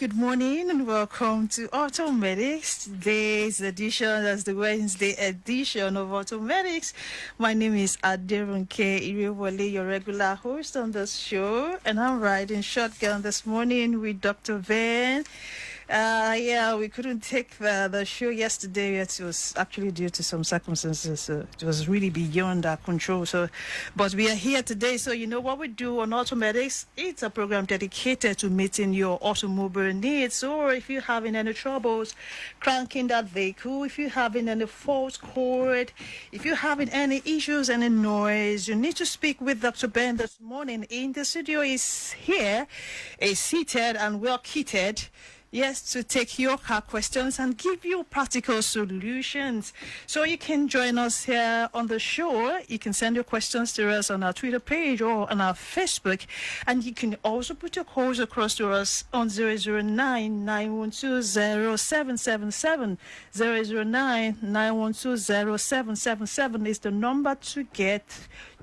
good morning and welcome to Automedics. Today's edition, that's the Wednesday edition of Automedics. My name is Adirunke Iriwole, your regular host on this show, and I'm riding shotgun this morning with Dr. Ben. We couldn't take the show yesterday. It was actually due to some circumstances. It was really beyond our control. But we are here today. So you know what we do on Automedics? It's a program dedicated to meeting your automobile needs. Or if you're having any troubles cranking that vehicle, if you're having any fault code, if you're having any issues, any noise, you need to speak with Dr. Ben this morning. In the studio is here, is seated and well kitted. Yes, to take your car questions and give you practical solutions. So you can join us here on the show. You can send your questions to us on our Twitter page or on our Facebook. And you can also put your calls across to us on 009-912-0777. 009-912-0777 is the number to get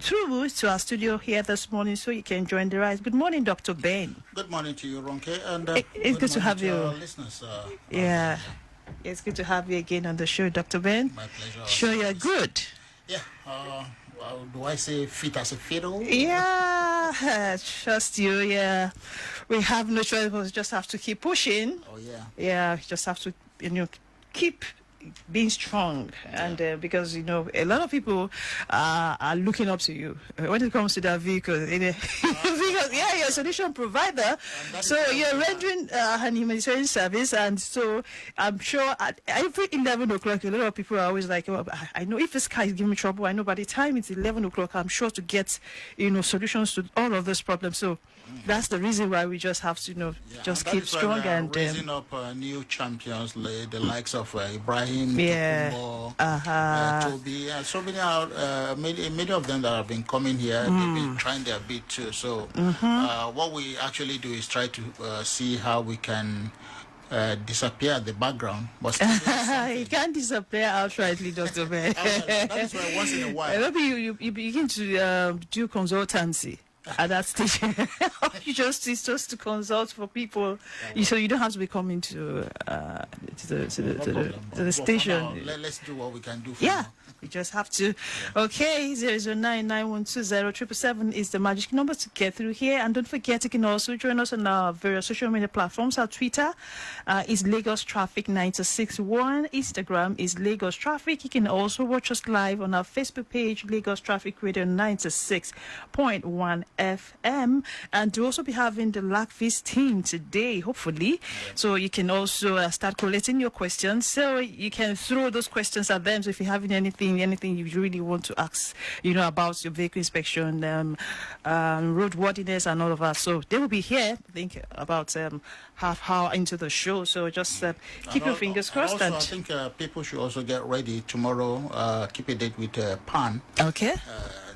through to our studio here this morning so you can join the ride. Good morning, Dr. Ben. Good morning to you, Ronke. And it's good to have you. Listeners, it's good to have you again on the show, Dr. Ben. My pleasure. Sure, you're good. Yeah. Do I say fit as a fiddle? Yeah, trust you. Yeah, we have no choice. We just have to keep pushing. Oh yeah. Yeah, we just have to, keep being strong, and because a lot of people are looking up to you when it comes to that vehicle. Because you're a solution provider, so you're rendering an humanitarian service, and so I'm sure at every 11 o'clock, a lot of people are always like, oh, I know if this car is giving me trouble, I know by the time it's 11 o'clock, I'm sure to get solutions to all of those problems. So that's the reason why we just have to just keep strong and raising up new champions, the likes of Ibrahim, Toby, and so many of them that have been coming here. They've been trying their bit too. So what we actually do is try to see how we can disappear at the background, but still you can't disappear outrightly, Dr. Ben. That is why once in a while maybe you begin to do consultancy at that stage. It's just to consult for people, so you don't have to be coming to the station. Let's do what we can do. We just have to. Okay, 009-912-0777 is the magic number to get through here. And don't forget, you can also join us on our various social media platforms. Our Twitter is Lagos Traffic 961. Instagram is Lagos Traffic. You can also watch us live on our Facebook page, Lagos Traffic Radio 96.1 FM. And we'll also be having the Lackfist team today, hopefully. So you can also start collecting your questions. So you can throw those questions at them. So if you're having anything you really want to ask, about your vehicle inspection, roadworthiness and all of that. So they will be here, I think, about half hour into the show. So just keep your fingers crossed. I think people should also get ready tomorrow. Keep a date with PAN. Okay.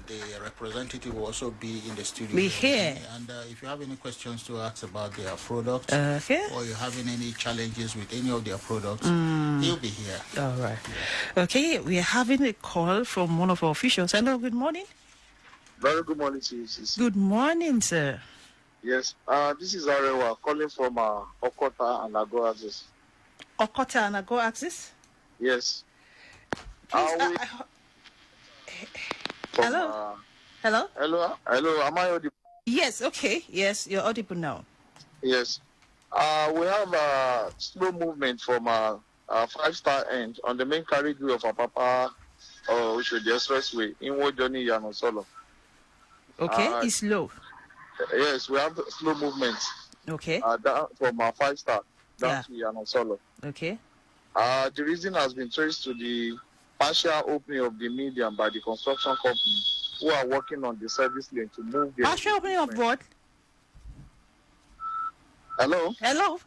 The representative will also be in the studio. Be here. And if you have any questions to ask about their product, or you're having any challenges with any of their products, he'll be here. All right. Okay, we are having a call from one of our officials. Hello, good morning. Very good morning to you, sis. Good morning, sir. Yes, this is Arewa calling from Okota and Ago Axis. Okota and Ago Axis? Yes. Please, hello? Hello? Hello, am I audible? Yes, okay. Yes, you're audible now. Yes. We have a slow movement from a 5-star end on the main carriageway of Apapa Oshodi Expressway in Wojoni Yano Solo. Okay, it's slow. Yes, we have slow movement. Okay. Down from 5-star down to Yano Solo. Okay. The reason has been traced to the partial opening of the median by the construction company who are working on the service lane to move the... Partial opening of what? Hello? Hello?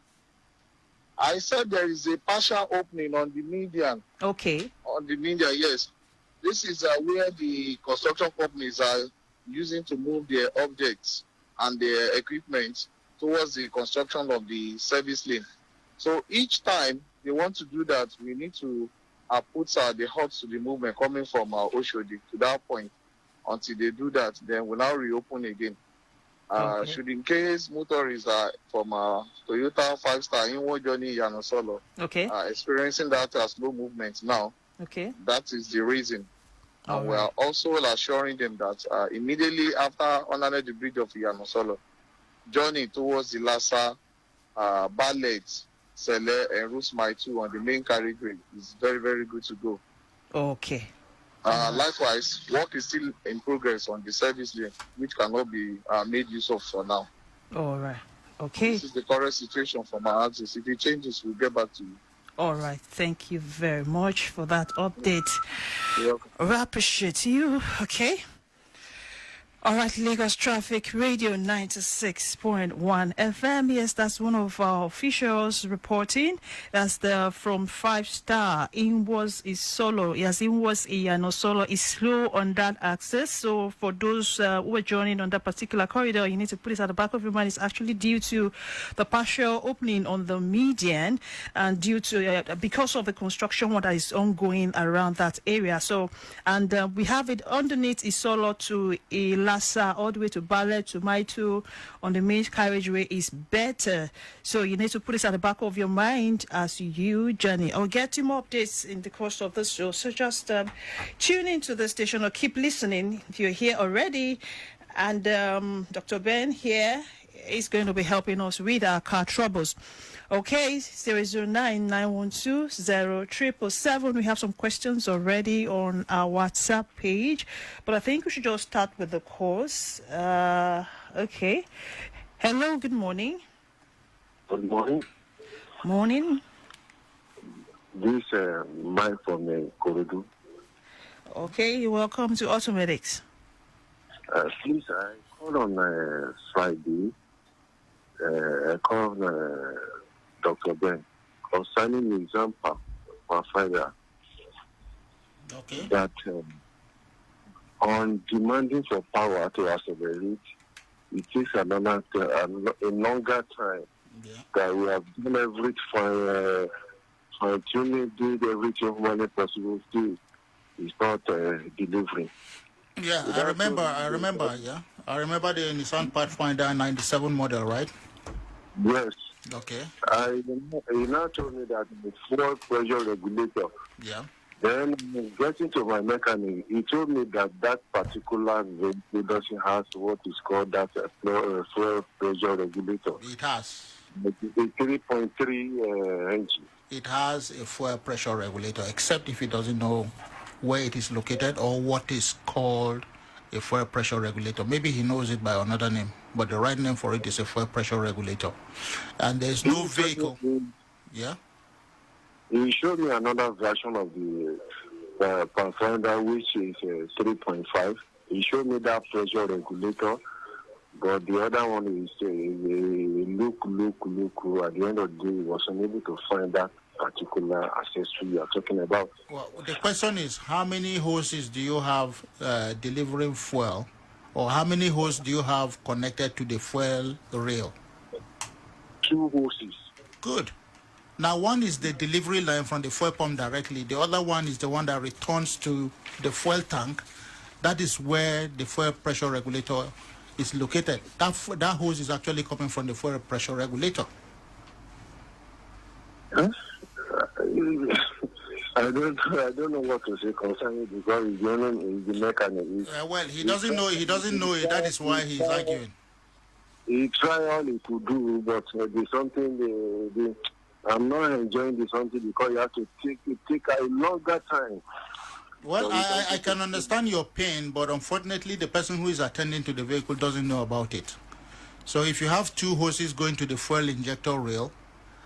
I said there is a partial opening on the median. Okay. On the median, yes. This is where the construction companies are using to move their objects and their equipment towards the construction of the service lane. So each time they want to do that, we need to put the halts to the movement coming from Oshodi to that point. Until they do that, then we'll now reopen again. Okay. Should in case motorists are from Toyota 5-star in one journey Yanosolo Okay. experiencing that slow movement now, Okay. that is the reason. All And we right. are also assuring them that immediately after under the bridge of Yanosolo, journey towards the Lassa, Ballet, Sele, and Route Mile 2 on the main carriageway is very, very good to go. Okay. Likewise, work is still in progress on the service lane, which cannot be made use of for now. All right. Okay. This is the current situation from our artists. If it changes, we'll get back to you. All right. Thank you very much for that update. You're welcome. I appreciate you. Okay. All right, Lagos Traffic Radio 96.1 FM. Yes, that's one of our officials reporting. That's from 5-star. Inwas is solo. Yes, Inwas Iyano solo is slow on that access. So for those who are joining on that particular corridor, you need to put it at the back of your mind. It's actually due to the partial opening on the median and due to because of the construction work that is ongoing around that area. So, and we have it underneath Isolo to Lassa, all the way to Ballet to Maitu on the main carriageway is better. So you need to put it at the back of your mind as you journey. I'll get you more updates in the course of this show. So just tune into the station or keep listening if you're here already. And Dr. Ben here is going to be helping us with our car troubles. Okay, 009-912-0777. We have some questions already on our WhatsApp page, but I think we should just start with the course. Okay. Hello, good morning. Good morning. Morning. This is Mike from Korodu. Okay, you're welcome to Automedics. Please, I called on Friday. I called Dr. Ben concerning the exam provider Okay. that on demanding for power to accelerate, it takes a longer time. Yeah. That we have done everything fine-tuning, did everything humanly possible, still it's not delivering. Yeah, I remember. Yeah, I remember the Nissan Pathfinder 97 model, right? Yes. Okay. He now told me that the fuel pressure regulator. Yeah. Then getting to my mechanic, he told me that that particular vehicle doesn't have what is called that fuel pressure regulator. It has. The 3.3 engine. It has a fuel pressure regulator, except if it doesn't know where it is located or what is called a fuel pressure regulator. Maybe he knows it by another name, but the right name for it is a fuel pressure regulator. And there's no vehicle. Yeah. He showed me another version of the Pathfinder, which is 3.5. He showed me that pressure regulator, but the other one is look. At the end of the day, he was unable to find that particular accessory you are talking about. Well, the question is, how many hoses do you have delivering fuel, or how many hoses do you have connected to the fuel rail? 2 hoses. Good. Now, one is the delivery line from the fuel pump directly. The other one is the one that returns to the fuel tank. That is where the fuel pressure regulator is located. That hose is actually coming from the fuel pressure regulator. Huh? I don't know what to say concerning it because he's the mechanic. Well, he doesn't know it. That is why he's arguing. He tried all he could do, but there's something I'm not enjoying the something because you have to take a longer time. Well, I can understand your pain, but unfortunately, the person who is attending to the vehicle doesn't know about it. So if you have 2 hoses going to the fuel injector rail,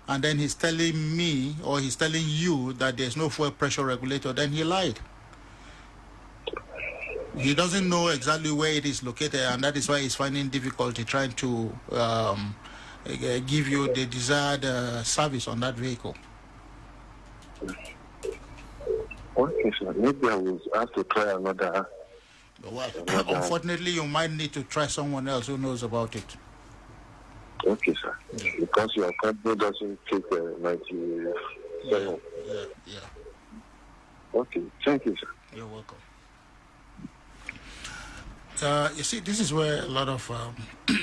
and then he's telling me or he's telling you that there's no fuel pressure regulator, then he lied. He doesn't know exactly where it is located, and that is why he's finding difficulty trying to give you the desired service on that vehicle. Okay, sir. Maybe I will have to try another. Well, unfortunately, you might need to try someone else who knows about it. Okay, sir. Yeah. Because your company doesn't take 97. Yeah. Okay, thank you, sir. You're welcome. You see, this is where a lot of,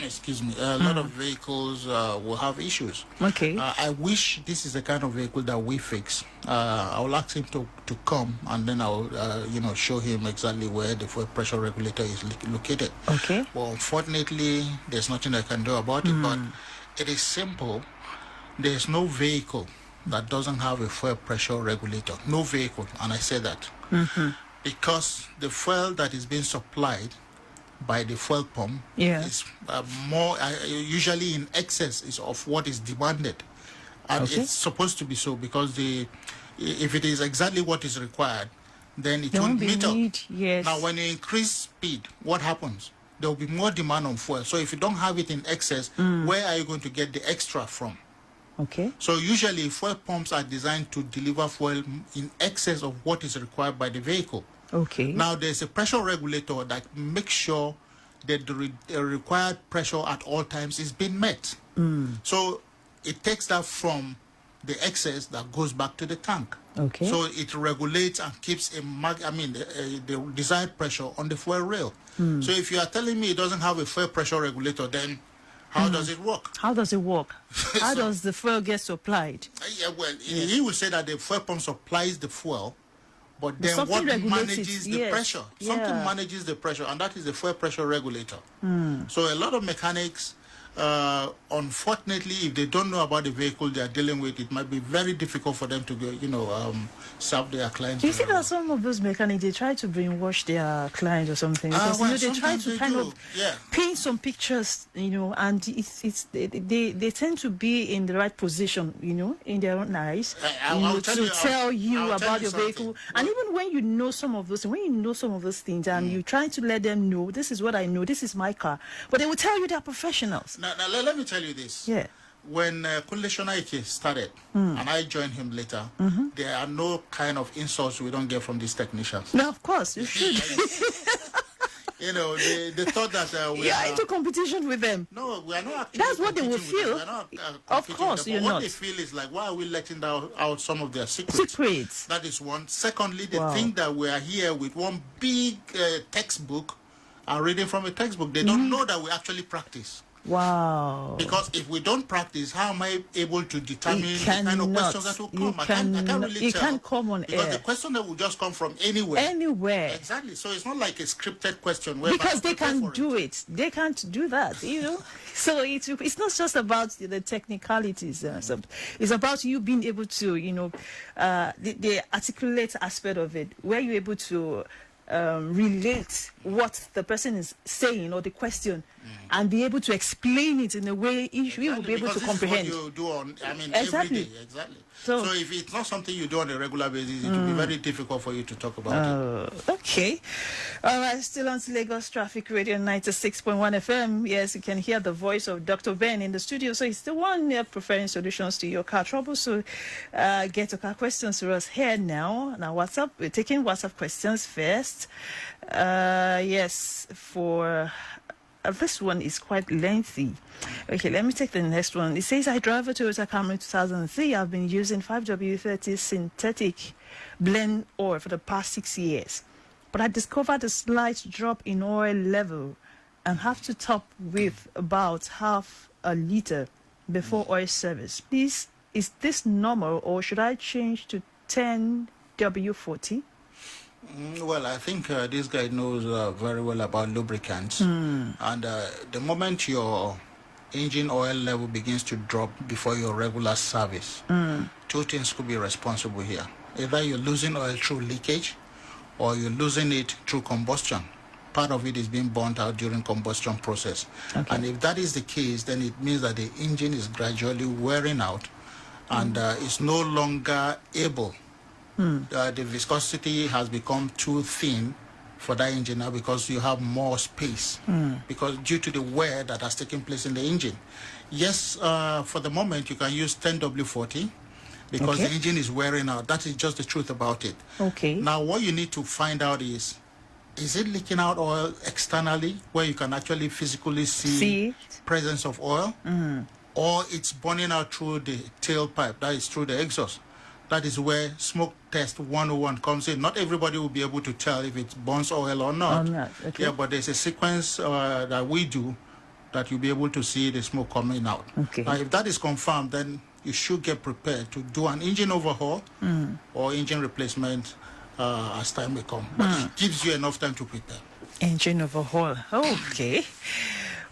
excuse me, a lot of vehicles will have issues. Okay. I wish this is the kind of vehicle that we fix. I will ask him to come, and then I'll, show him exactly where the fuel pressure regulator is located. Okay. Well, unfortunately, there's nothing I can do about it, but it is simple. There's no vehicle that doesn't have a fuel pressure regulator. No vehicle, and I say that. Because the fuel that is being supplied by the fuel pump is more usually in excess is of what is demanded, and it's supposed to be so, because if it is exactly what is required, then it won't meet up. Yes. Now, when you increase speed, what happens? There will be more demand on fuel. So if you don't have it in excess, where are you going to get the extra from? Okay. So usually fuel pumps are designed to deliver fuel in excess of what is required by the vehicle. Okay. Now, there's a pressure regulator that makes sure that the required pressure at all times is being met. So it takes that from the excess that goes back to the tank. Okay. So it regulates and keeps the desired pressure on the fuel rail. So if you are telling me it doesn't have a fuel pressure regulator, then how does it work? How does it work? How does the fuel get supplied? Yeah, well, he will say that the fuel pump supplies the fuel, but then Something what regulates manages it, the yes. pressure? Something manages the pressure, and that is the fuel pressure regulator. So a lot of mechanics, unfortunately, if they don't know about the vehicle they are dealing with, it might be very difficult for them to go, serve their clients. Do you see that some of those mechanics, they try to brainwash their client or something? Because they try to kind of paint some pictures, and they tend to be in the right position, in their own eyes, to tell you about your vehicle. And even when you know some of those, things, and you try to let them know, this is what I know, this is my car, but they will tell you they're professionals. Now let me tell you this. Yeah. When Kunle started, and I joined him later, there are no kind of insults we don't get from these technicians. No, of course, you should. They thought that we are into competition with them. No, we are not actually. That's what they will feel. We are not, of course, you're what not. they feel is like, why are we letting out some of their secrets? That is one. Secondly, they think that we are here with one big textbook and reading from a textbook. They don't know that we actually practice. Wow. Because if we don't practice, how am I able to determine the kind of questions that will come? I can't really tell. Can't come on because air. the question that will just come from anywhere. Anywhere. Exactly. So it's not like a scripted question. Because they can do it. They can't do that, So it's not just about the technicalities. It's about you being able to, the articulate aspect of it, where you're able to relate what the person is saying or the question and be able to explain it in a way you will be able to comprehend. This is what you do on, Exactly. every day. Exactly. So if it's not something you do on a regular basis, it will be very difficult for you to talk about it. Okay. All right, still on Lagos Traffic Radio 96.1 FM. Yes, you can hear the voice of Dr. Ben in the studio. So he's the one preferring solutions to your car trouble. So get your car questions to us here now. Now, WhatsApp, we're taking WhatsApp questions first. Yes, for... this one is quite lengthy. Okay, let me take the next one. It says, I drive a Toyota Camry 2003. I've been using 5W30 synthetic blend oil for the past 6 years. But I discovered a slight drop in oil level and have to top with about half a liter before oil service. Please, is this normal or should I change to 10W40? Well, I think this guy knows very well about lubricants. And the moment your engine oil level begins to drop before your regular service, two things could be responsible here. Either you're losing oil through leakage or you're losing it through combustion. Part of it is being burnt out during combustion process. Okay. And if that is the case, then it means that the engine is gradually wearing out and is no longer able. The viscosity has become too thin for that engine now because you have more space because due to the wear that has taken place in the engine. Yes, for the moment you can use 10W40 because the engine is wearing out. That is just the truth about it. Okay. Now what you need to find out is it leaking out oil externally where you can actually physically see presence of oil or it's burning out through the tailpipe, that is through the exhaust. that is where smoke test 101 comes in. Not everybody will be able to tell if it burns oil or not. Okay. Yeah, but there's a sequence that we do that you'll be able to see the smoke coming out. Okay. Now, if that is confirmed, then you should get prepared to do an engine overhaul or engine replacement as time may come. But it gives you enough time to prepare. Engine overhaul. Okay.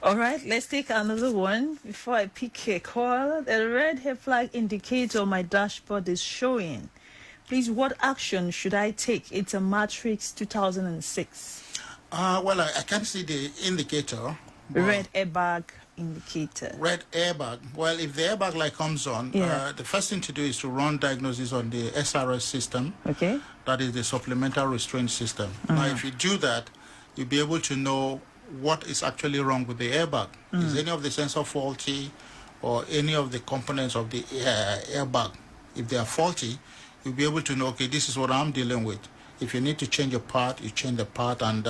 All right, let's take another one before I pick a call. The red flag indicator on my dashboard is showing. Please, what action should I take? It's a Matrix 2006. Well, I can't see the indicator. Red airbag indicator. Red airbag. Well, if the airbag light comes on, the first thing to do is to run diagnosis on the SRS system. Okay. That is the supplemental restraint system. Now, if you do that, you'll be able to know what is actually wrong with the airbag. Is any of the sensor faulty or any of the components of the airbag? If they are faulty, you'll be able to know, okay, this is what I'm dealing with. If you need to change a part, you change the part, and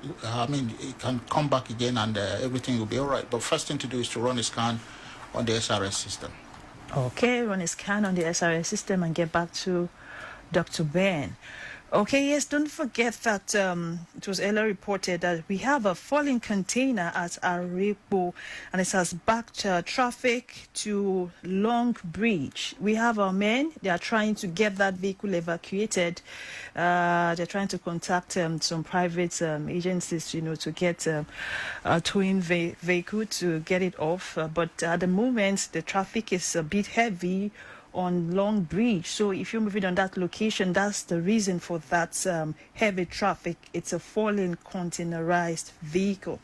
it can come back again and everything will be all right. But first thing to do is to run a scan on the SRS system. Okay, run a scan on the SRS system and get back to Dr. Ben. Okay, yes, don't forget that it was earlier reported that we have a falling container at Arepo, and it has backed traffic to Long Bridge. We have our men. They are trying to get that vehicle evacuated. They're trying to contact some private agencies, to get a towing vehicle to get it off. But at the moment, the traffic is a bit heavy on Long Bridge. So if you're moving on that location, that's the reason for that heavy traffic. It's a falling containerized vehicle.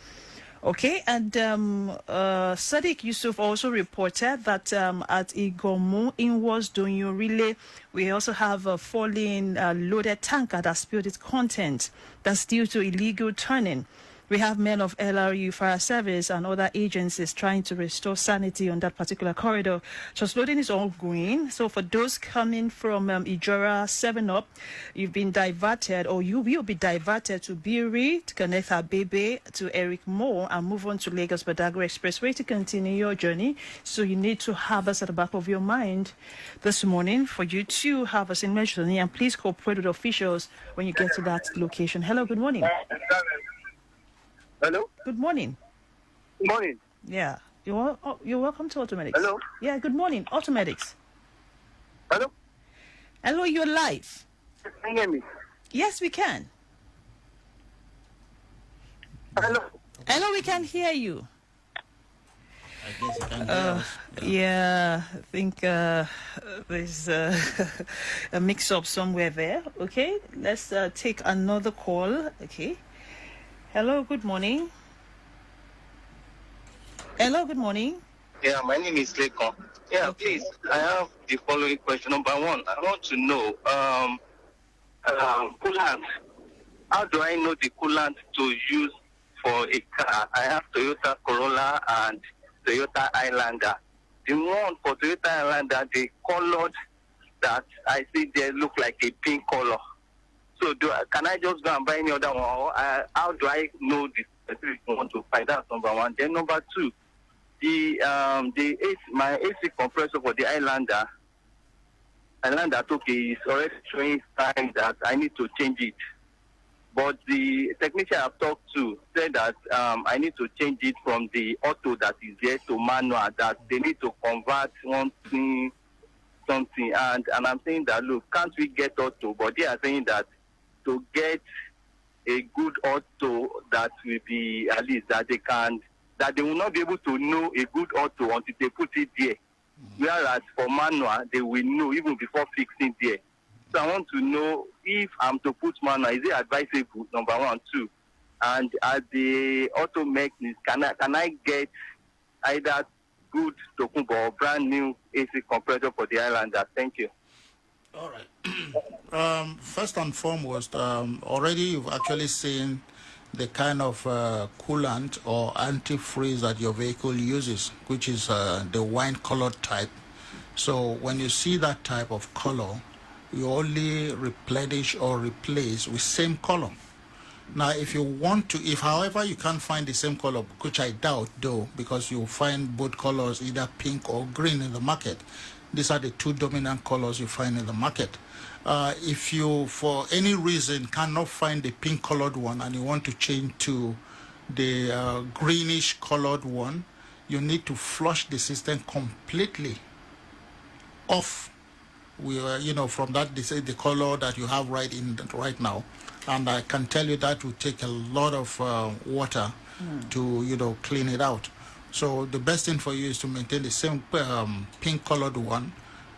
Okay, and Sadiq Yusuf also reported that at Igomu in Wasdonyo Relay, we also have a falling loaded tanker that spilled its content. That's due to illegal turning. We have men of LRU Fire Service and other agencies trying to restore sanity on that particular corridor. Transloading is ongoing. So for those coming from Ijora 7-Up, you've been diverted, or you will be diverted to Biri, to connect Abebe, to Eric Moore, and move on to Lagos Badagry Expressway to continue your journey. So you need to have us at the back of your mind this morning for you to have us in mentioning, and please cooperate with officials when you get to that location. Hello, good morning. Hello? Good morning. Good morning. Yeah. You're welcome to Automedics. Hello? Yeah, good morning. Automedics. Hello? Hello, you're live. Can you hear me? Yes, we can. Hello? Hello, we can hear you. I guess you can hear us. Yeah, I think there's a mix-up somewhere there. Okay, let's take another call. Okay. Hello, good morning. Hello, good morning. Yeah, my name is Lekon. Yeah, Okay. please, I have the following question. Number one, I want to know, coolant. How do I know the coolant to use for a car? I have Toyota Corolla and Toyota Highlander. The one for Toyota Highlander, the colored that I see there look like a pink color. So can I just go and buy any other one? Or how do I know the specific one to find out? Number one. Then number two, my AC compressor for the Highlander okay, is already showing signs that I need to change it. But the technician I've talked to said that I need to change it from the auto that is there to manual, that they need to convert something. And I'm saying that, look, can't we get auto? But they are saying that to get a good auto that will be, at least that they will not be able to know a good auto until they put it there. Whereas for manual, they will know even before fixing there. So I want to know if I'm to put manual, is it advisable, number one, two? And at the auto mechanics, can I get either good Tokumbo or brand new AC compressor for the Highlander? Thank you. All right. First and foremost, already you've actually seen the kind of coolant or antifreeze that your vehicle uses, which is the wine-colored type. So when you see that type of color, you only replenish or replace with same color. Now, if you want to, if however you can't find the same color, which I doubt though, because you'll find both colors either pink or green in the market, These are the two dominant colors you find in the market. If you, for any reason, cannot find the pink colored one and you want to change to the greenish colored one, you need to flush the system completely off. From that, the color that you have right now, and I can tell you that will take a lot of water to clean it out. So the best thing for you is to maintain the same pink colored one,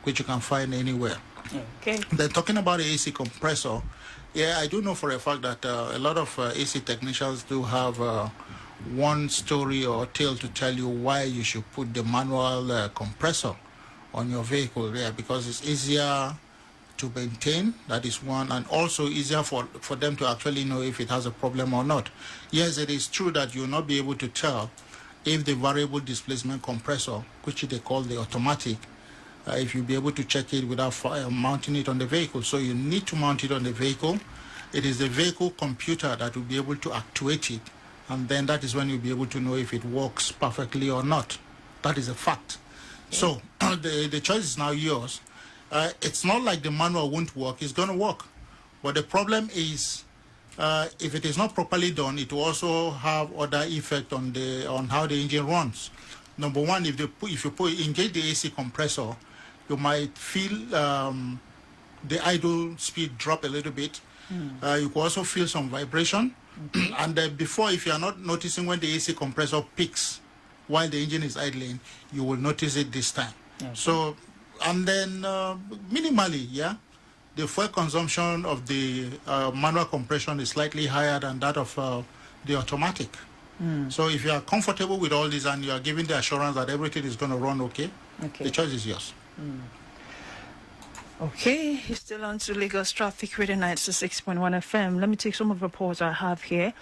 which you can find anywhere. Okay. Then talking about the AC compressor, yeah, I do know for a fact that a lot of AC technicians do have one story or tale to tell you why you should put the manual compressor on your vehicle, because it's easier to maintain. That is one, and also easier for them to actually know if it has a problem or not. Yes, it is true that you'll not be able to tell if the variable displacement compressor, which they call the automatic, if you'll be able to check it without mounting it on the vehicle. So you need to mount it on the vehicle. It is the vehicle computer that will be able to actuate it, and then that is when you'll be able to know if it works perfectly or not. That is a fact. So the choice is now yours. It's not like the manual won't work. It's going to work. But the problem is, if it is not properly done, it will also have other effect on how the engine runs. Number one, if you engage the AC compressor, you might feel the idle speed drop a little bit. You can also feel some vibration. Okay. And before, if you are not noticing when the AC compressor peaks while the engine is idling, you will notice it this time. Okay. So, and then minimally, the fuel consumption of the manual compression is slightly higher than that of the automatic. So if you are comfortable with all this and you are given the assurance that everything is going to run okay, the choice is yours. Okay, you're still on to Lagos Traffic Radio 96.1 FM. Let me take some of the reports I have here.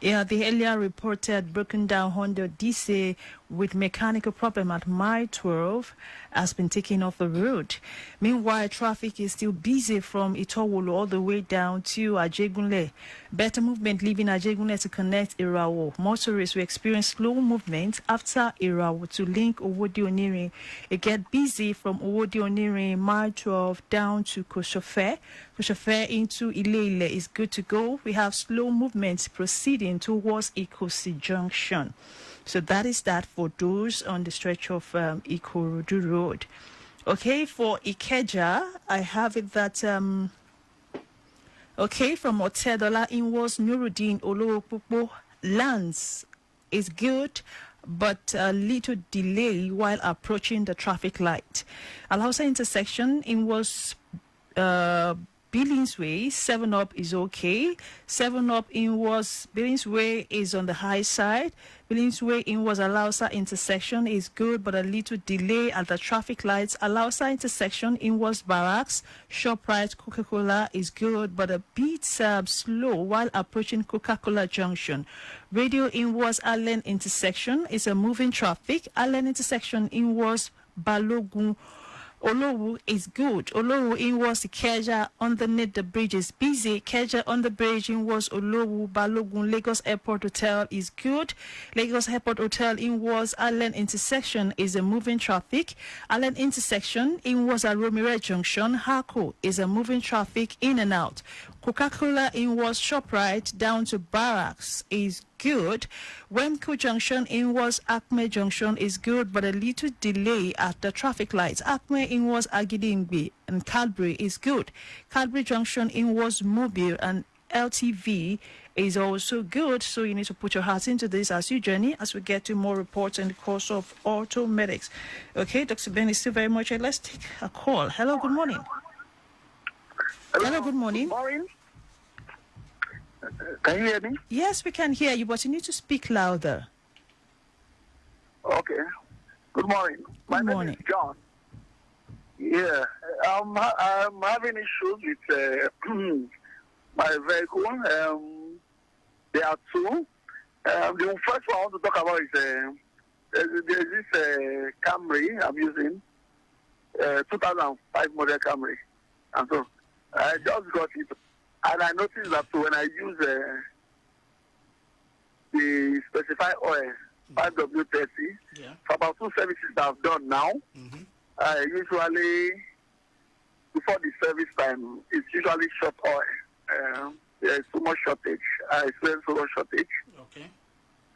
Yeah, the earlier reported broken down Honda DC with mechanical problem at mile 12 has been taken off the road. Meanwhile, traffic is still busy from Itowolo all the way down to Ajegunle. Better movement leaving Ajegunle to connect Irawo. Motorists will experience slow movement after Irawo to link Owodi Onirin. It get busy from Owodi Onirin, mile 12 down to Koshofe. Koshofe into Ile is good to go. We have slow movements proceeding towards Ikosi Junction. So that is that for those on the stretch of Ikorodu Road. Okay, for Ikeja, I have it that, from Otedola inwards Nuruddin Olowopopo lands is good, but a little delay while approaching the traffic light. Alhausa intersection inwards Billings Way, 7 up is okay. 7 up inwards Billings Way is on the high side. Billings Way inwards Alausa intersection is good, but a little delay at the traffic lights. Alausa intersection inwards Barracks, ShopRite, Coca-Cola is good, but a bit slow while approaching Coca-Cola Junction. Radio inwards Allen intersection is a moving traffic. Allen intersection inwards Balogun Olowu is good. Olowu inwards Ikeja underneath the bridge is busy. Ikeja on the bridge inwards Olowu Balogun Lagos Airport Hotel is good. Lagos Airport Hotel inwards Allen intersection is a moving traffic. Allen intersection inwards Aromire Junction Hako is a moving traffic in and out. Coca-Cola inwards ShopRite down to Barracks is good. Wemco Junction inwards Acme Junction is good, but a little delay at the traffic lights. Acme inwards Agidingbi and Cadbury is good. Cadbury Junction inwards Mobile and LTV is also good, so you need to put your heart into this as you journey as we get to more reports in the course of Automedics. Okay, Dr. Ben is still very much here. Let's take a call. Hello, good morning. Hello, good morning. Good morning. Can you hear me? Yes, we can hear you, but you need to speak louder. Okay. Good morning. My name is John. Yeah, I'm having issues with my vehicle. There are two. The first one I want to talk about is there's this Camry I'm using, 2005 model Camry, and so I just got it. And I noticed that when I use the specified oil, 5W30, for about 2 services that I've done now, I usually, before the service time, it's usually short oil. There's too much shortage. I experience too much shortage. Okay.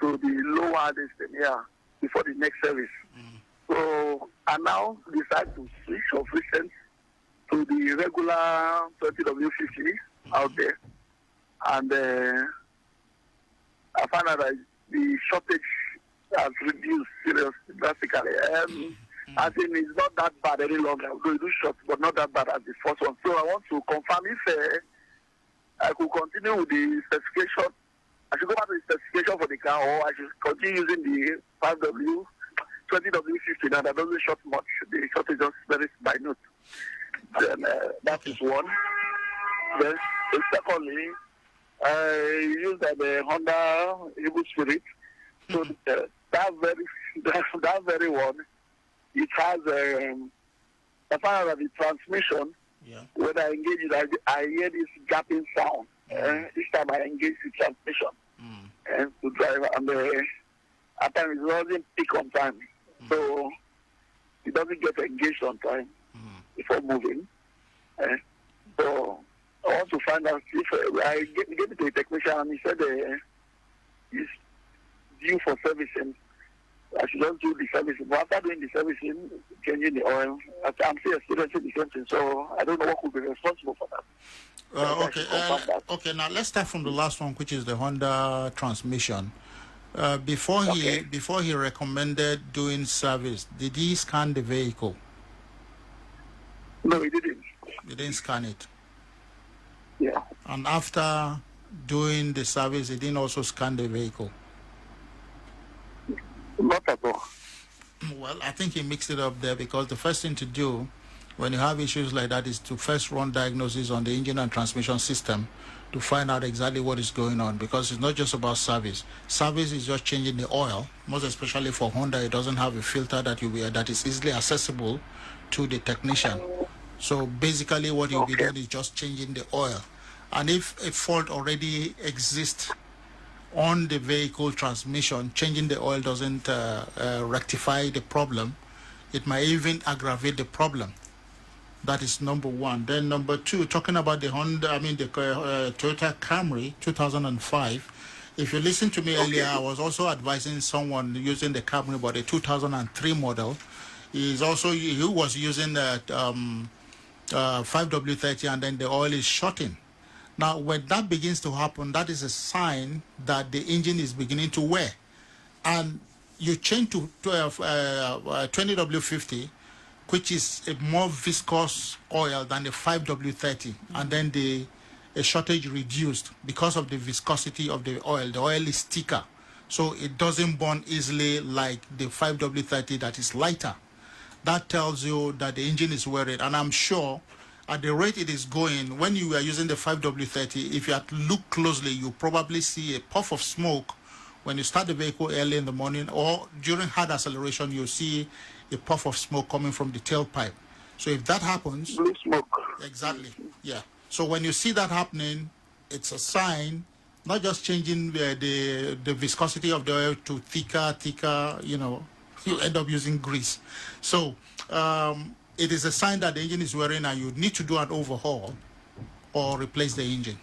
To the lower distance, before the next service. So I now decide to switch of recent to the regular 20W50 out there. And I found out that the shortage has reduced seriously, drastically. I think it's not that bad any longer. We do short, but not that bad as the first one. So I want to confirm if I could continue with the specification. I should go back to the specification for the car, or I should continue using the 5W, 20W50 now. That doesn't short much. The short is just very minute. Then that is one. Then secondly, I use the Honda Evo Spirit. So that very one, it has I found out that the transmission, when I engage it, I hear this gapping sound each time I engage the transmission and to drive, and at times it doesn't pick on time, so it doesn't get engaged on time before moving. So I want to find out if I gave it to a technician, and he said it's due for servicing. I should just do the servicing. But after doing the servicing, changing the oil, I'm still experiencing the same thing. So I don't know what could be responsible for that. Okay. Now let's start from the last one, which is the Honda transmission. Before he recommended doing service, did he scan the vehicle? No, he didn't. He didn't scan it. Yeah. And after doing the service, he didn't also scan the vehicle. Not at all. Well, I think he mixed it up there, because the first thing to do when you have issues like that is to first run diagnosis on the engine and transmission system to find out exactly what is going on, because it's not just about service. Service is just changing the oil. Most especially for Honda, it doesn't have a filter that is easily accessible to the technician. So basically what you'll be doing is just changing the oil. And if a fault already exists on the vehicle transmission, changing the oil doesn't rectify the problem. It might even aggravate the problem. That is number one. Then number two, talking about the Toyota Camry 2005. If you listen to me earlier, I was also advising someone using the Camry, but the 2003 model. He was using the 5W30, and then the oil is shorting. Now, when that begins to happen, that is a sign that the engine is beginning to wear. And you change to 20W50, which is a more viscous oil than the 5W30, and then a shortage reduced because of the viscosity of the oil. The oil is thicker, so it doesn't burn easily like the 5W30 that is lighter. That tells you that the engine is wearing, and I'm sure at the rate it is going, when you are using the 5W30, if you look closely, you probably see a puff of smoke when you start the vehicle early in the morning, or during hard acceleration, you see a puff of smoke coming from the tailpipe. So if that happens, blue smoke. Exactly, yeah. So when you see that happening, it's a sign, not just changing the viscosity of the oil to thicker, you end up using grease. So it is a sign that the engine is wearing, and you need to do an overhaul or replace the engine.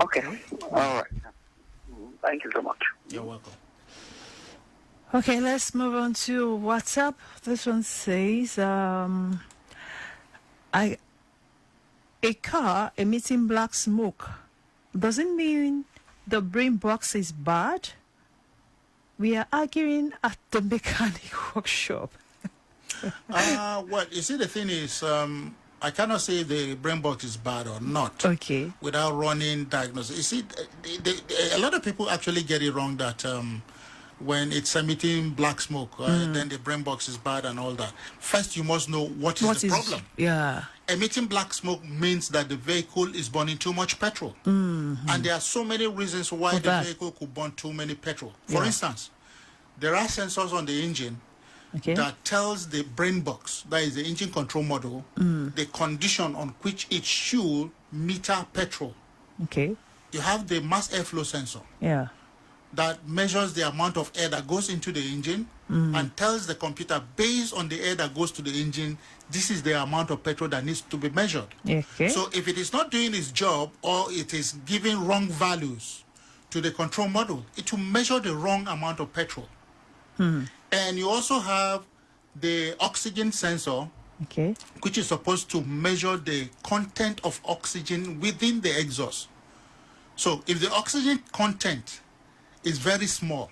Okay. All right. Thank you so much. You're welcome. Okay, let's move on to WhatsApp. This one says, a car emitting black smoke doesn't mean the brain box is bad. We are arguing at the mechanic workshop. Well, you see, the thing is, I cannot say the brain box is bad or not. Okay. Without running diagnosis. You see, a lot of people actually get it wrong that when it's emitting black smoke, then the brain box is bad and all that. First, you must know what is the problem. Yeah. Emitting black smoke means that the vehicle is burning too much petrol. Mm-hmm. And there are so many reasons why the vehicle could burn too many petrol. For instance, there are sensors on the engine that tells the brain box, that is the engine control module, the condition on which it should meter petrol. Okay. You have the mass airflow sensor. Yeah. That measures the amount of air that goes into the engine and tells the computer, based on the air that goes to the engine, this is the amount of petrol that needs to be measured. Okay. So if it is not doing its job, or it is giving wrong values to the control module, it will measure the wrong amount of petrol. And you also have the oxygen sensor, Okay. which is supposed to measure the content of oxygen within the exhaust. So if the oxygen content is very small,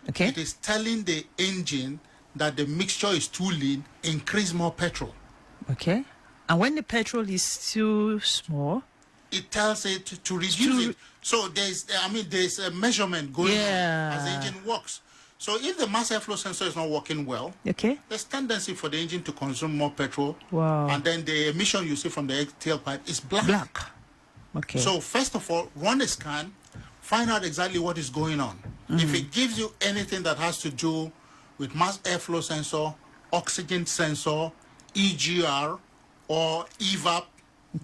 Okay. it is telling the engine that the mixture is too lean, increase more petrol. Okay. And when the petrol is too small, It tells it to reduce it. So there's a measurement going on as the engine works. So if the mass airflow sensor is not working well, okay. there's tendency for the engine to consume more petrol. Wow. And then the emission you see from the tailpipe is black. Black. Okay. So first of all, run a scan, find out exactly what is going on. If it gives you anything that has to do with mass airflow sensor, oxygen sensor, EGR, or EVAP,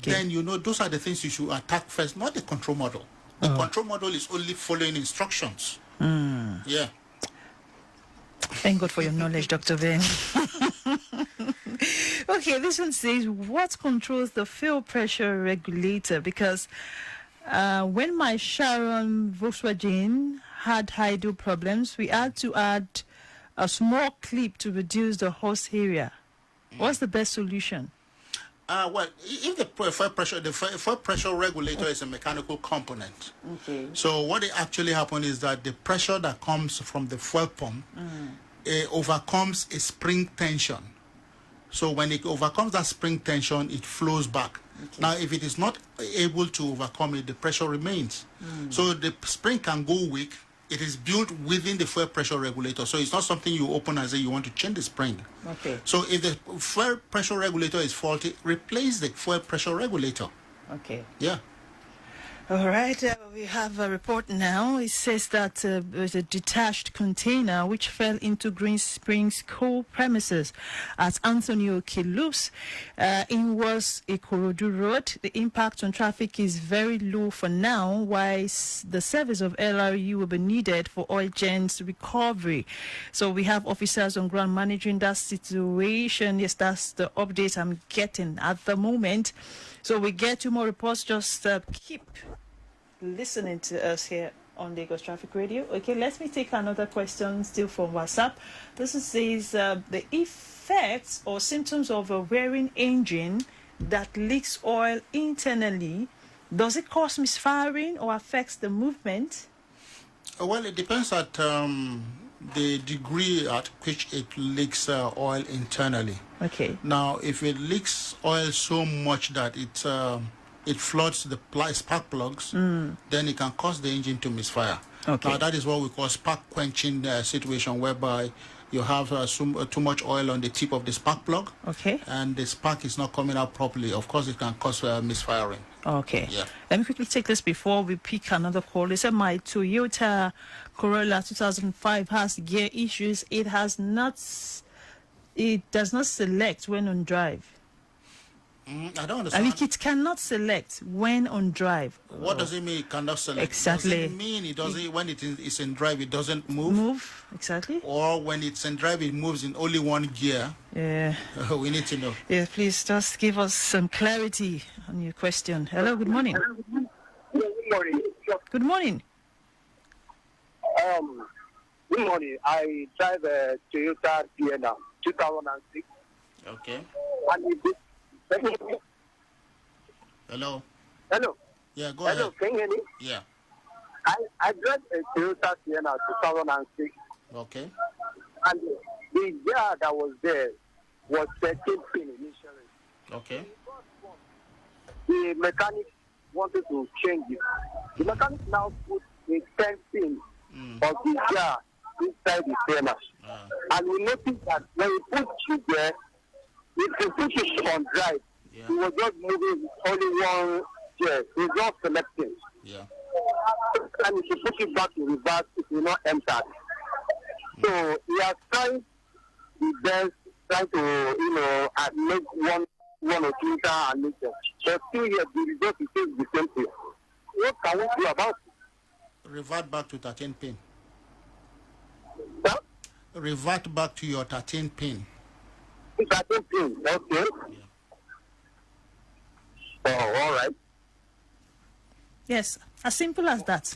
then you know those are the things you should attack first, not the control model. The control model is only following instructions. Yeah. Thank God for your knowledge, Dr. Ben. Okay, this one says, what controls the fuel pressure regulator? Because when my Sharon Volkswagen had idle problems, we had to add a small clip to reduce the hose area. What's the best solution? Well, if the fuel pressure regulator is a mechanical component. Okay. So what actually happens is that the pressure that comes from the fuel pump overcomes a spring tension. So when it overcomes that spring tension, it flows back. Okay. Now, if it is not able to overcome it, the pressure remains. So the spring can go weak. It is built within the fuel pressure regulator. So it's not something you open as you want to change the spring. Okay. So if the fuel pressure regulator is faulty, replace the fuel pressure regulator. Okay. Yeah. All right, we have a report now. It says that there's a detached container which fell into Green Springs coal premises at Antonio Kiloops. It was a Ikorodu Road. The impact on traffic is very low for now, while the service of LRU will be needed for urgent recovery. So we have officers on ground managing that situation. Yes, that's the update I'm getting at the moment. So we get 2 more reports. Just keep listening to us here on Lagos Traffic Radio. Okay, let me take another question still from WhatsApp. This says the effects or symptoms of a wearing engine that leaks oil internally, does it cause misfiring or affects the movement? Well, it depends at the degree at which it leaks oil internally. Okay. Now, if it leaks oil so much that it floods the spark plugs, then it can cause the engine to misfire. Okay. Now, that is what we call spark quenching situation, whereby you have too much oil on the tip of the spark plug, and the spark is not coming out properly. Of course, it can cause misfiring. Okay. Yeah. Let me quickly take this before we pick another call. They said my Toyota Corolla 2005 has gear issues. It does not select when on drive. I don't understand. I mean, it cannot select when on drive. What does it mean it cannot select? Exactly. Does it mean it doesn't, when it is in drive, it doesn't move? Exactly. Or when it's in drive, it moves in only one gear? Yeah. We need to know. Yeah, please just give us some clarity on your question. Hello, good morning. Good morning. Good morning. Good morning. I drive a Toyota Sienna 2006. Okay. And Hello. Hello. Yeah, go ahead. Hello, can you hear me? Yeah. I drive a Toyota Sienna 2006. Okay. And the gear that was there was 13 pin initially. Okay. The mechanic wanted to change it. The mechanic now put a 10 pin of the gear inside the Sienna. And we noticed that when we put it there, if you push it on drive, it was just moving only one gear. It's not selecting. Yeah. And if you push it back to reverse, it will not enter. So we are trying the best, trying to, make one or two and make them. But still here, the result is still the same thing. What can we do about it? Revert back to 13 pin. Huh? revert back to your 13 pin. 13 pin, okay. Yeah. Oh, all right. Yes, as simple as that.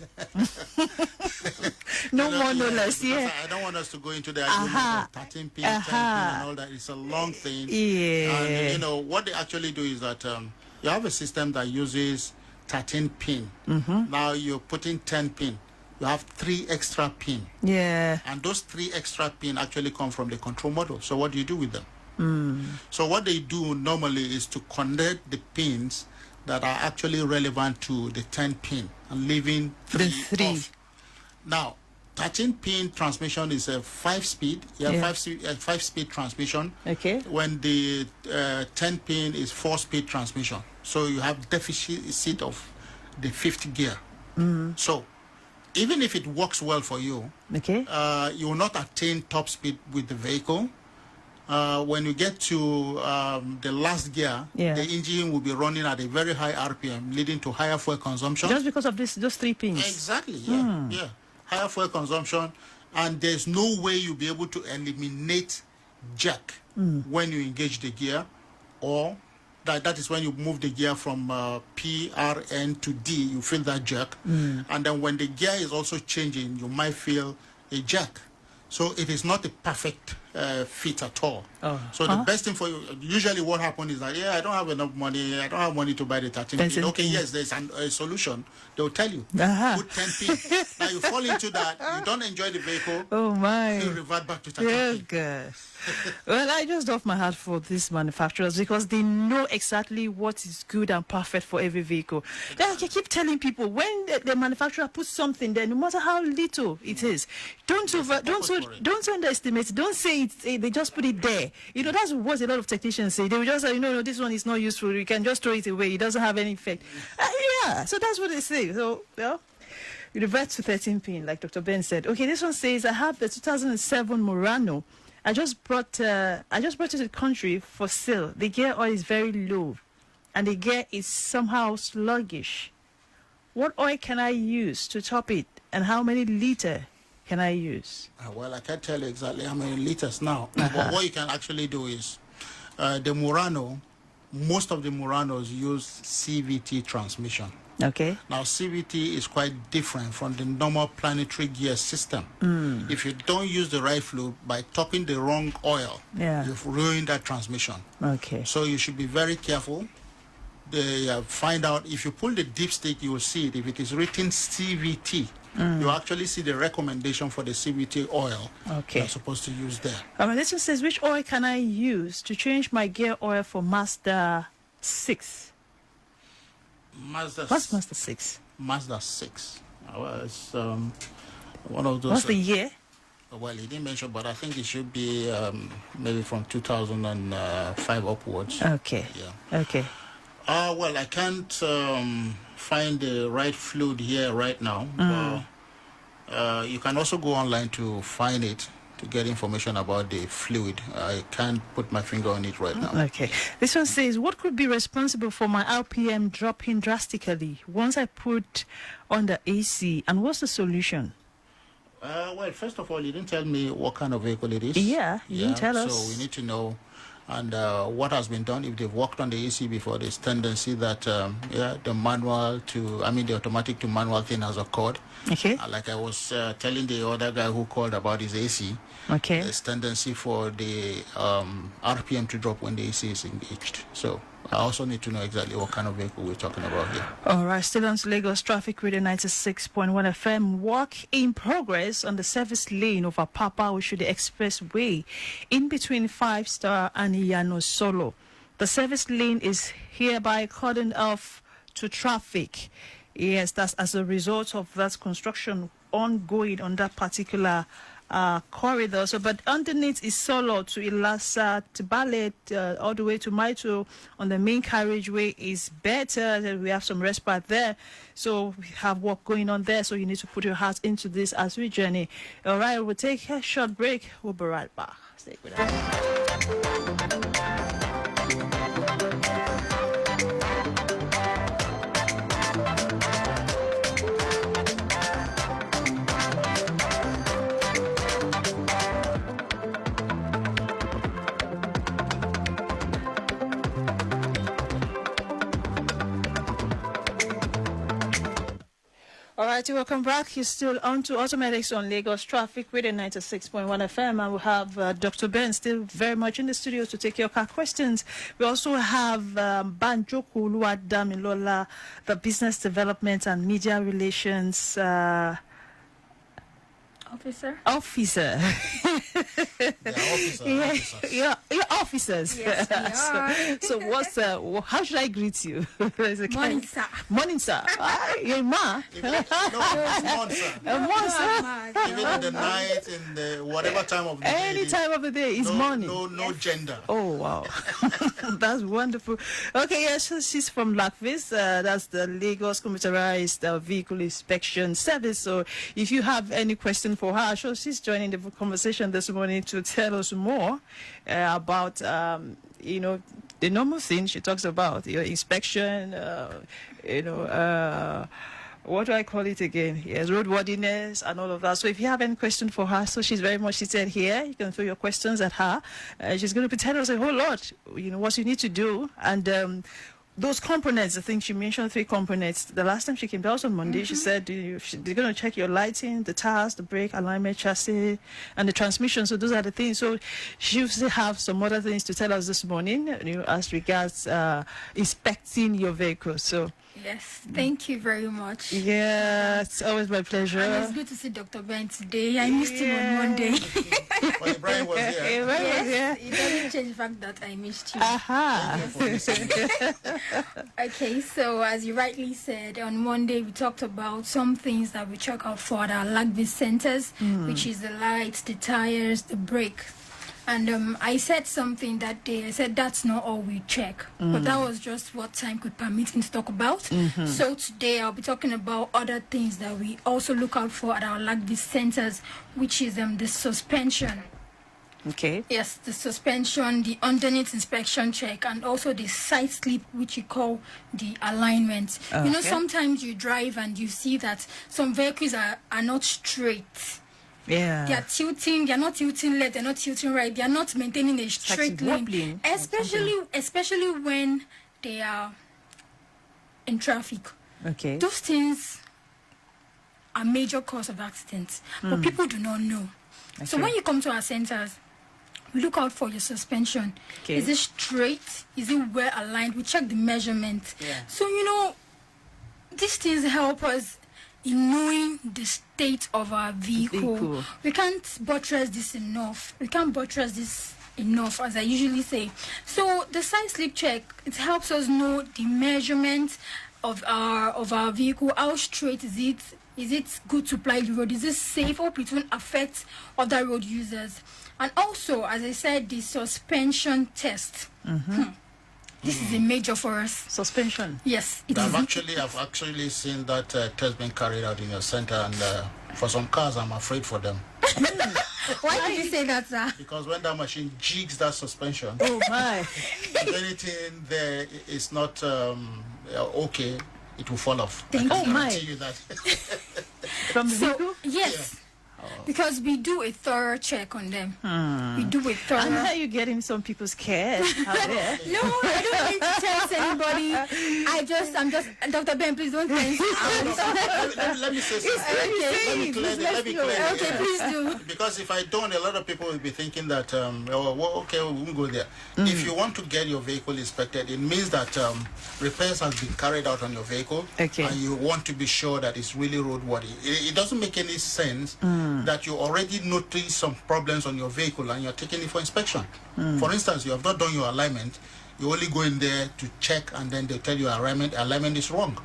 No more, no less. Yeah. I don't want us to go into the argument of 13 pin, 10 pin, and all that. It's a long thing. Yeah. And you know what they actually do is that you have a system that uses 13 pin. Now you're putting 10 pin. You have 3 extra pin. Yeah. And those 3 extra pin actually come from the control module. So what do you do with them? So what they do normally is to connect the pins that are actually relevant to the 10 pin and leaving 3 off. Now, 13 pin transmission is a 5-speed. Yeah, 5-speed transmission. Okay. When the 10 pin is 4-speed transmission. So you have deficit of the 5th gear. So even if it works well for you, Okay. you will not attain top speed with the vehicle. When you get to the last gear, the engine will be running at a very high RPM, leading to higher fuel consumption. Just because of those 3 pins. Exactly, yeah, yeah. Higher fuel consumption, and there's no way you'll be able to eliminate jerk when you engage the gear, or that is when you move the gear from P, R, N to D, you feel that jerk. And then when the gear is also changing, you might feel a jerk. So it is not a perfect fit at all. So the best thing for you, usually what happens is that, I don't have enough money, I don't have money to buy the 13 pin. Okay, yes, there's a solution. They'll tell you, put 10 pin. Now you fall into that, you don't enjoy the vehicle, you revert back to 13 pin. Well, I just off my heart for these manufacturers because they know exactly what is good and perfect for every vehicle. Like I keep telling people, when the manufacturer puts something there, no matter how little it is, don't underestimate. Don't say they just put it there. You know, that's what a lot of technicians say. They will just say, no, this one is not useful. You can just throw it away. It doesn't have any effect. So that's what they say. So, you revert to 13 pin, like Dr. Ben said. Okay, this one says, I have the 2007 Murano. I just brought it to the country for sale. The gear oil is very low, and the gear is somehow sluggish. What oil can I use to top it, and how many liters can I use? Well, I can't tell you exactly how many liters now. But what you can actually do is, the Murano, most of the Muranos use CVT transmission. Okay. Now, CVT is quite different from the normal planetary gear system. If you don't use the right fluid, by topping the wrong oil, you've ruined that transmission. Okay. So you should be very careful. Find out, if you pull the dipstick, you will see it. If it is written CVT, you actually see the recommendation for the CVT oil you're supposed to use there. This one says, which oil can I use to change my gear oil for Mazda 6? What's Mazda 6? Mazda 6. Well, it's one of those. What's the year? Well, he didn't mention, but I think it should be maybe from 2005 upwards. Okay. Yeah. Okay. Well, I can't find the right fluid here right now. But you can also go online to find it, to get information about the fluid. I can't put my finger on it right now. Okay. This one says, what could be responsible for my RPM dropping drastically once I put on the AC, and what's the solution? Well, first of all, you didn't tell me what kind of vehicle it is. Yeah, you didn't tell us. So we need to know and what has been done. If they've worked on the AC before, there's tendency that the automatic to manual thing has occurred. Okay. Like I was telling the other guy who called about his AC, there's tendency for the RPM to drop when the AC is engaged. So I also need to know exactly what kind of vehicle we're talking about here. All right, still on Lagos Traffic Radio 96.1 FM. Work in progress on the service lane of Apapa Oshodi Expressway in between 5 Star and Iyano Solo. The service lane is hereby cordoned off to traffic. Yes, that's as a result of that construction ongoing on that particular corridor. So, but underneath is Solo to Ilasa to Ballet, all the way to Maito on the main carriageway is better. We have some respite there. So we have work going on there. So you need to put your heart into this as we journey. All right, we'll take a short break. We'll be right back. Stay with us. All right, welcome back. You're still on to Automedics on Lagos Traffic with a 96.1 FM. And we have Dr. Ben still very much in the studio to take your car questions. We also have Banjo Damilola, the Business Development and Media Relations Officer. Yeah, officers. Yes, we are. So what's how should I greet you? Morning, sir. Morning, sir. You're ma. No, it's monster. Even in the night, in the whatever time of the day. Any time of the day is morning. No gender. Oh, wow. That's wonderful. Okay, yes, so she's from LACVIS. That's the Lagos Computerized Vehicle Inspection Service. So if you have any question for her, so she's joining the conversation this morning to tell us more about, the normal thing she talks about, your inspection, what do I call it again? Yes, roadworthiness and all of that. So if you have any question for her, so she's very much seated here. You can throw your questions at her. She's going to be telling us a whole lot, what you need to do. And those components, I think she mentioned 3 components. The last time she came, that was on Monday, she said they're going to check your lighting, the tires, the brake, alignment, chassis, and the transmission. So those are the things. So she still have some other things to tell us this morning, as regards inspecting your vehicle. So. Yes, thank you very much. Yeah, it's always my pleasure. And it's good to see Dr. Ben today. I missed him on Monday. But Brian was here. Yes, it doesn't change the fact that I missed you. Aha. Okay, so as you rightly said, on Monday we talked about some things that we check out for at our LACVIS centers, which is the lights, the tires, the brake. And I said something that day. I said that's not all we check, but that was just what time could permit me to talk about. So today I'll be talking about other things that we also look out for at our LACVIS centers, which is the suspension. Okay. Yes, the suspension, the underneath inspection check, and also the side slip, which you call the alignment. Okay. Sometimes you drive and you see that some vehicles are not straight. Yeah. They are tilting, they are not tilting left, they are not tilting right, they are not maintaining a straight lane. Especially when they are in traffic. Okay. Those things are major cause of accidents, but people do not know. Okay. So when you come to our centers, we look out for your suspension. Okay. Is it straight? Is it well aligned? We check the measurement. Yeah. So, these things help us in knowing the state of our vehicle. We can't buttress this enough. As I usually say. So the side slip check, it helps us know the measurement of our vehicle. How straight is it? Is it good to ply the road? Is it safe? Hope it won't affect other road users. And also, as I said, the suspension test. This is a major for us. Suspension. Yes, I've actually seen that test being carried out in your center, and for some cars, I'm afraid for them. Why did you say that, sir? Because when that machine jigs that suspension, Oh my. if anything there is not okay, it will fall off. Thank I you. can Oh, my. guarantee you that. From the vehicle? Yes. Because we do a thorough check on them. We do a thorough. And how you getting some people scared out there? No, I don't mean to tense anybody. I'm just, Dr. Ben, please don't tense. let me say something. Let me clear it. Okay, please do. Because if I don't, a lot of people will be thinking that, okay, we won't go there. If you want to get your vehicle inspected, it means that repairs has been carried out on your vehicle, Okay. and you want to be sure that it's really roadworthy. It doesn't make any sense that you already notice some problems on your vehicle and you're taking it for inspection. For instance, you have not done your alignment. You only go in there to check, and then they tell you alignment is wrong.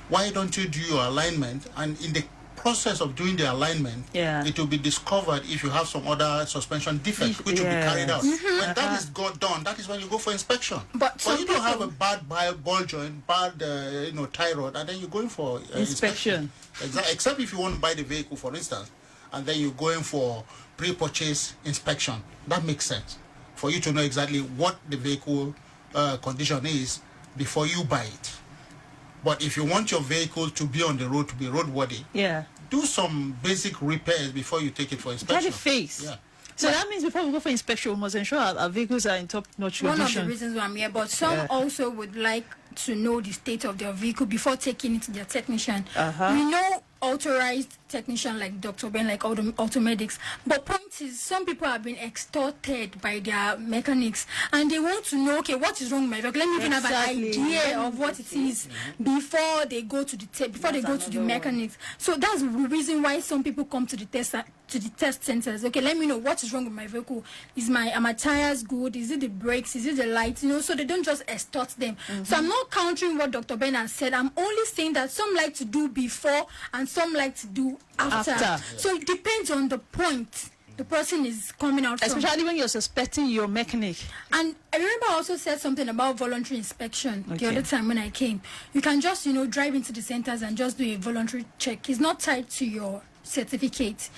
Why don't you do your alignment, and in the process of doing the alignment, it will be discovered if you have some other suspension defect, which will be carried out. When that is done, that is when you go for inspection. But you don't have a bad ball joint, bad tie rod, and then you're going for inspection. Exactly. Except if you want to buy the vehicle, for instance, and then you're going for pre-purchase inspection. That makes sense for you to know exactly what the vehicle condition is before you buy it. But if you want your vehicle to be on the road, to be roadworthy, do some basic repairs before you take it for inspection. Get it fixed. Yeah. So that means before we go for inspection, we must ensure our vehicles are in top-notch condition. One of the reasons why I'm here, but some also would like to know the state of their vehicle before taking it to their technician. We know authorized technician like Dr. Ben, like Automedics. But point is, some people have been extorted by their mechanics, and they want to know, okay, what is wrong with my vehicle? Let me even have an idea of what it is before they go to the mechanics. So that's the reason why some people come to the test centers. Okay, let me know what is wrong with my vehicle. Are my tires good? Is it the brakes? Is it the lights? So they don't just extort them. So I'm not countering what Dr. Ben has said. I'm only saying that some like to do before and some like to do after. So it depends on the point the person is coming out from. Especially when you're suspecting your mechanic. And I remember I also said something about voluntary inspection the other time when I came. You can just, drive into the centers and just do a voluntary check. It's not tied to your certificate.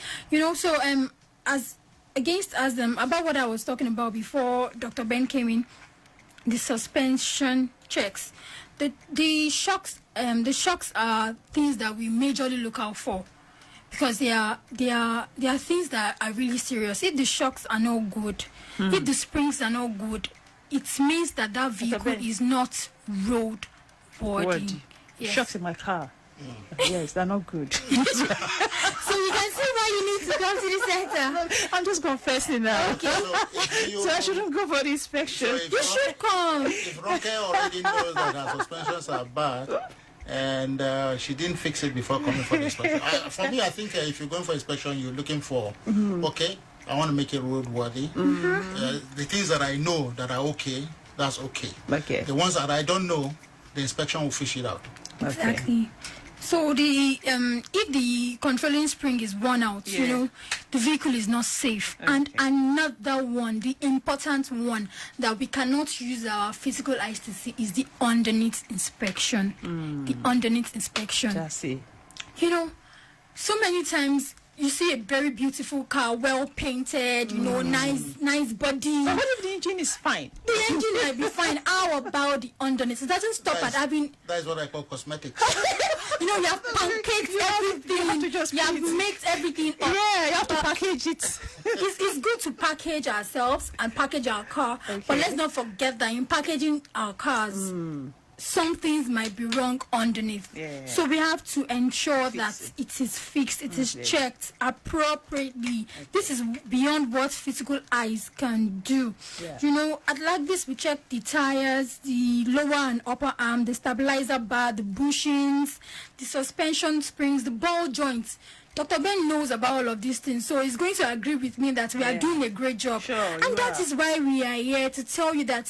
So about what I was talking about before Dr. Ben came in, the suspension checks. The shocks are things that we majorly look out for, because they are things that are really serious. If the shocks are not good, if the springs are not good, it means that vehicle is not road worthy. Yes. Shocks in my car. Yes, they're not good. So you can see why you need to come to the center. I'm just confessing now. Okay. So I shouldn't go for the inspection. You should come. If Ronke already knows that her suspensions are bad, and she didn't fix it before coming for the inspection. For me, I think if you're going for inspection, you're looking for, okay, I want to make it roadworthy. The things that I know that are okay, that's okay. Okay. The ones that I don't know, the inspection will fish it out. Exactly. So if the controlling spring is worn out, the vehicle is not safe. Okay. And another one, the important one that we cannot use our physical eyes to see, is the underneath inspection. The underneath inspection. That's it. So many times you see a very beautiful car, well painted, nice body. But what if the engine is fine? The engine might be fine. How about the underneath? It doesn't stop at having. That is what I call cosmetics. You have packaged everything. You have to just mixed everything up. Yeah, you have to package it. It's good to package ourselves and package our car, but let's not forget that in packaging our cars, some things might be wrong underneath. So we have to ensure that it is fixed, it is checked appropriately. This is beyond what physical eyes can do. Like this, we check the tires, the lower and upper arm, the stabilizer bar, the bushings, the suspension springs, the ball joints. Dr. Ben knows about all of these things, so he's going to agree with me that we are doing a great job. And that is why we are here to tell you that,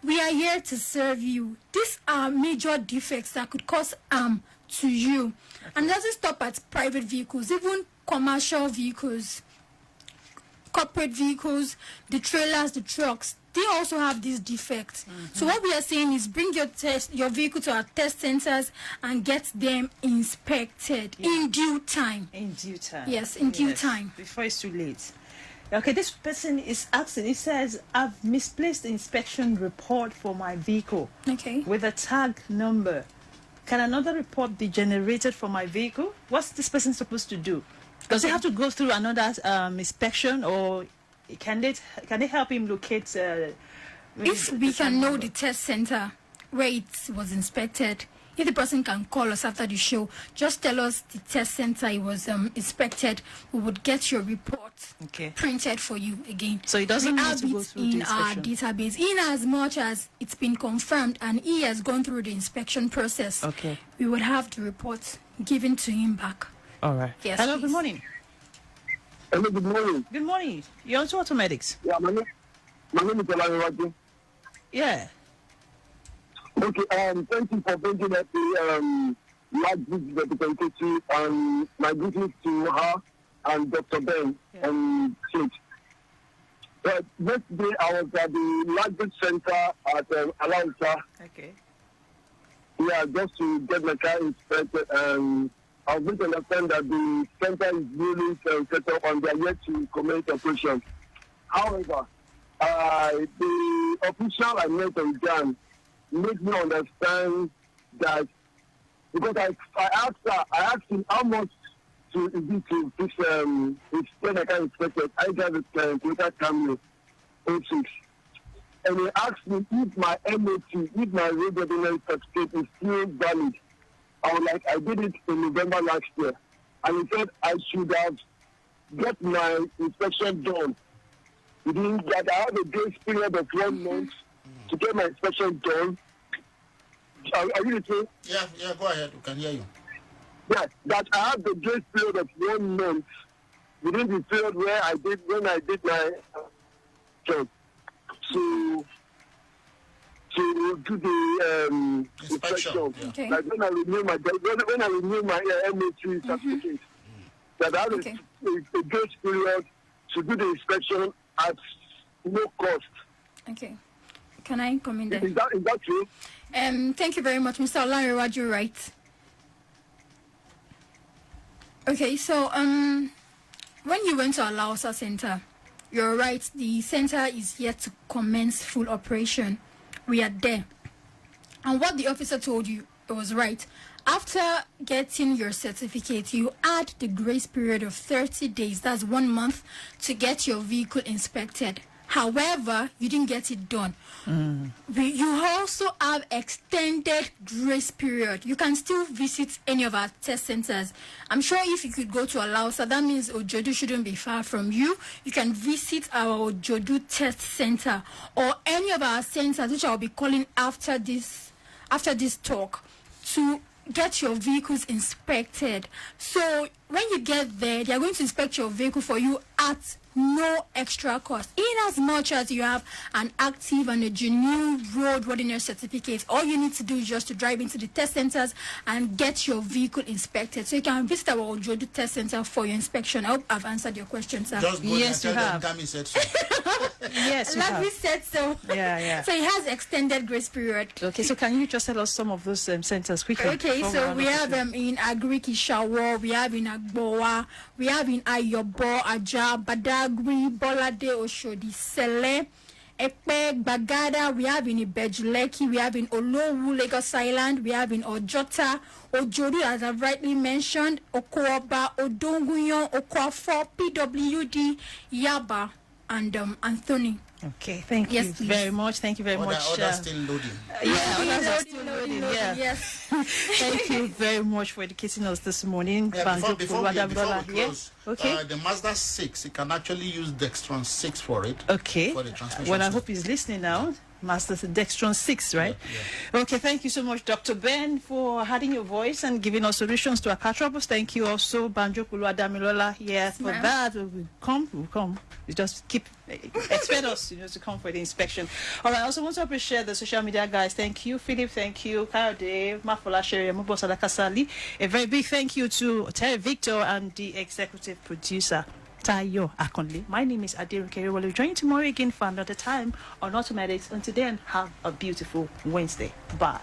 we are here to serve you. These are major defects that could cause harm to you. And it doesn't stop at private vehicles, even commercial vehicles, corporate vehicles, the trailers, the trucks. They also have these defects. So what we are saying is bring your vehicle to our test centers and get them inspected in due time. In due time. Yes, in due time. Before it's too late. Okay, this person is asking, he says, I've misplaced the inspection report for my vehicle. Okay. With a tag number. Can another report be generated for my vehicle? What's this person supposed to do? Does he have to go through another inspection, or can they help him locate? If we can know the test center where it was inspected, if the person can call us after the show, just tell us the test center it was inspected. We would get your report printed for you again. So it doesn't need to go through the inspection. Our database, in as much as it's been confirmed and he has gone through the inspection process. Okay. We would have the report given to him back. All right. Yes. Hello. Please. Good morning. Hello, good morning. Good morning. You're on to Automedics. Yeah, my name is Olawale. Yeah. Okay, thank you for bringing up the large representative, and my greetings to her and Dr. Ben and Church. Yesterday I was at the largest center at Alausa. Okay. Yeah, just to get my car inspected, and I was going to understand that the center is really set up and they are yet to commence operation. However, the official I met on Jan made me understand that, because I asked him how much is it to fix his when I can inspect it. I got a Toyota Camry 06. And he asked me if my MOT, if my road worthiness certificate is still valid. I was like, I did it in November last year. And he said I should have got my inspection done. Within that, I have a grace period of 1 month to get my inspection done. Are you listening? Yeah, go ahead. We can hear you. Yeah, that I have the grace period of 1 month within the period when I did my job to do the inspection. Yeah. Okay. Like when I renew my MOT certificate, that I have a grace period to do the inspection at no cost. Okay. Can I come in there? Is that true? Thank you very much, Mr. Olanrewaju, you're right. Okay, so when you went to our Lausa Center, you're right, the center is yet to commence full operation. We are there. And what the officer told you, it was right. After getting your certificate, you add the grace period of 30 days, that's 1 month, to get your vehicle inspected. However, you didn't get it done. You also have extended grace period. You can still visit any of our test centers. I'm sure if you could go to Alausa, that means Ojodu shouldn't be far from you. You can visit our Ojodu test center or any of our centers, which I'll be calling after this talk, to get your vehicles inspected. So when you get there, they are going to inspect your vehicle for you at no extra cost. In as much as you have an active and a genuine roadworthiness certificate, all you need to do is just to drive into the test centers and get your vehicle inspected. So you can visit our Ojodu test center for your inspection. I hope I've answered your question, sir. Just go Yes, and you tell have. them Tammy said so. Yes, you Like have. we said so. Yeah. So it has extended grace period. Okay, so can you just tell us some of those centers quickly? Okay, before so round we up have the show? in Agriki Shawo, we have in Agboa, we have in Ayobo, Aja, Badagri, Bolade, Oshodi, Sele, Ekpe, Bagada, we have in Ibejuleki, we have in Olowu, Lagos Island, we have in Ojota, Ojodu, as I've rightly mentioned, Okoaba, Odonguyon, Okwafo, PWD, Yaba, and Anthony. Okay, thank Yes, you please. very much. Thank you very much. Order still loading. Others are still loading. Yeah. Yes. Thank you very much for educating us this morning. Yeah, Banjo before we Kuluadabilola. close, Okay. the Mazda 6, you can actually use Dextron 6 for it. Okay. For the transmission Well, I system. hope he's listening now. Master Dextron 6, right? Okay, thank you so much, Dr. Ben, for adding your voice and giving us solutions to our car troubles. Thank you also, Banjo Kuluadabilola. Yeah, for ma'am. that, we'll come. You just expect us, to come for the inspection. All right, I also want to appreciate the social media guys. Thank you, Philip. Thank you, Kayode, Mafola Shere, Mubo Sadakasali. A very big thank you to Terry Victor and the executive producer, Tayo Akonle. My name is Adirun Keri. We'll join you tomorrow again for another time on Automedics. Until then, have a beautiful Wednesday. Bye.